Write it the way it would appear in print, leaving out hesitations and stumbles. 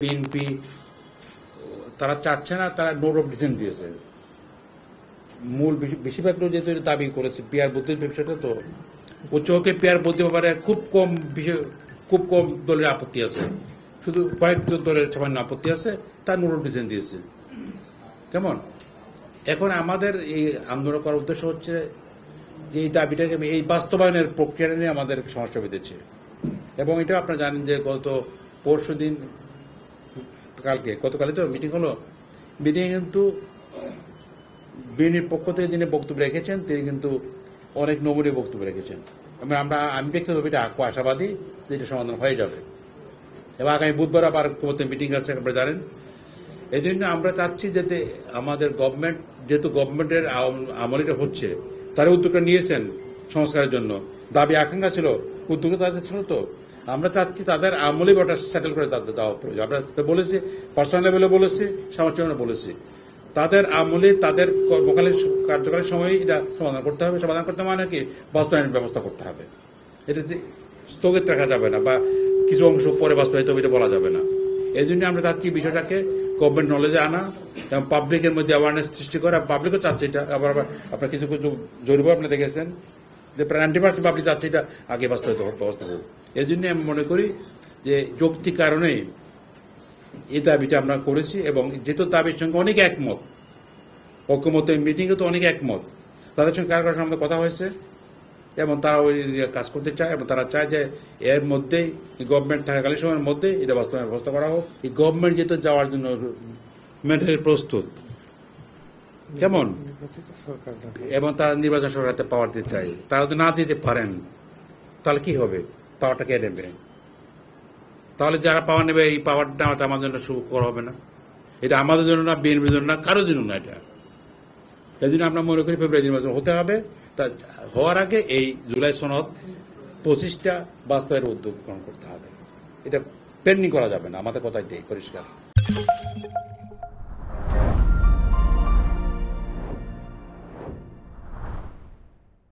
BNP তারা চাচ্ছে না, তারা নোট অফ ডিসেন্ট দিয়েছে। মূল বেশিরভাগ লোক যেহেতু দাবি করেছে পিয়ার বুদ্ধির ব্যবসাটা, তো উচ্চকে পিয়ার বুদ্ধি ব্যাপারে খুব কম দলের আপত্তি আছে, শুধু কয়েক দলের সামান্য আপত্তি আছে, তার নোট অফ ডিসেন্ট দিয়েছে। কেমন এখন আমাদের এই আন্দোলন করার উদ্দেশ্য হচ্ছে যে এই দাবিটাকে, এই বাস্তবায়নের প্রক্রিয়াটা নিয়ে আমাদের সমস্যা বেঁধেছে। এবং এটা আপনারা জানেন যে পরশুদিন গতকালই তো মিটিং হলো। মিটিংয়ে কিন্তু বিএনপির পক্ষ থেকে যিনি বক্তব্য রেখেছেন তিনি কিন্তু অনেক নমনীয় বক্তব্য রেখেছেন। আমি ব্যক্তিগতভাবে এটা আশাবাদী যে এটা সমাধান হয়ে যাবে। এবং আগামী বুধবার আবার মিটিং আছে, আপনারা জানেন। এই জন্য আমরা চাচ্ছি যাতে আমাদের গভর্নমেন্ট, যেহেতু গভর্নমেন্টের আমলটা হচ্ছে, তারা উদ্যোগটা নিয়েছেন সংস্কারের জন্য, দাবি আকাঙ্ক্ষা ছিল, উদ্যোগটা তাদের ছিল, তো আমরা চাচ্ছি তাদের আমলে ওটা সেটেল করে তাদের দেওয়া প্রয়োজন। আমরা বলেছি, পার্সোনাল লেভেলে বলেছি, সামাজিক বলেছি, তাদের আমলে তাদের কর্মকালীন কার্যকালের সময় এটা সমাধান করতে হবে। সমাধান করতে মানে কি, বাস্তবায়নের ব্যবস্থা করতে হবে। এটা স্থগিত রাখা যাবে না, বা কিছু অংশ পরে বাস্তবায়িত হবে এটা বলা যাবে না। এই জন্য আমরা চাচ্ছি বিষয়টাকে গভর্নমেন্ট নলেজে আনা এবং পাবলিকের মধ্যে অ্যাওয়ারনেস সৃষ্টি করা। পাবলিকও চাচ্ছে এটা। আবার আপনার কিছু কিছু জরিপ আপনি দেখেছেন যে প্রায় 90% পাবলিক চাচ্ছে এটা আগে বাস্তবায়িত ব্যবস্থা করুন। এই জন্য আমি মনে করি যে যৌক্তিক কারণেই এই দাবিটা আমরা করেছি, এবং যেহেতু দাবির সঙ্গে অনেক একমত, ঐক্যমত মিটিংয়ে তো অনেক একমত, তাদের সঙ্গে কারোর সঙ্গে আমাদের কথা হয়েছে, এবং তারা ওই কাজ করতে চায়, এবং তারা চায় যে এর মধ্যেই গভর্নমেন্ট থাকাকালীন সময়ের মধ্যে এটা বাস্তবায়নের ব্যবস্থা করা হোক। এই গভর্নমেন্ট যেহেতু যাওয়ার জন্য মেন্টালি প্রস্তুত, কেমন, এবং তারা নির্বাচন সরকারতে পাওয়ার দিতে চায়। তারা যদি না দিতে পারেন তাহলে কি হবে? পাওয়ারটা কে নেবে? তাহলে যারা পাওয়ার নেবে, এই পাওয়ারটা আমাদের জন্য সুখকর হবে না। এটা আমাদের জন্য না, বিএনপির জন্য না, কারোর জন্য না। এটা এই জন্য আমরা মনে করি ফেব্রুয়ারি নির্বাচন হতে হবে। তা হওয়ার আগে এই জুলাই সনদ 25টা বাস্তবের উদ্যোগ গ্রহণ করতে হবে। এটা পেন্ডিং করা যাবে না। আমাদের কথা এটাই পরিষ্কার।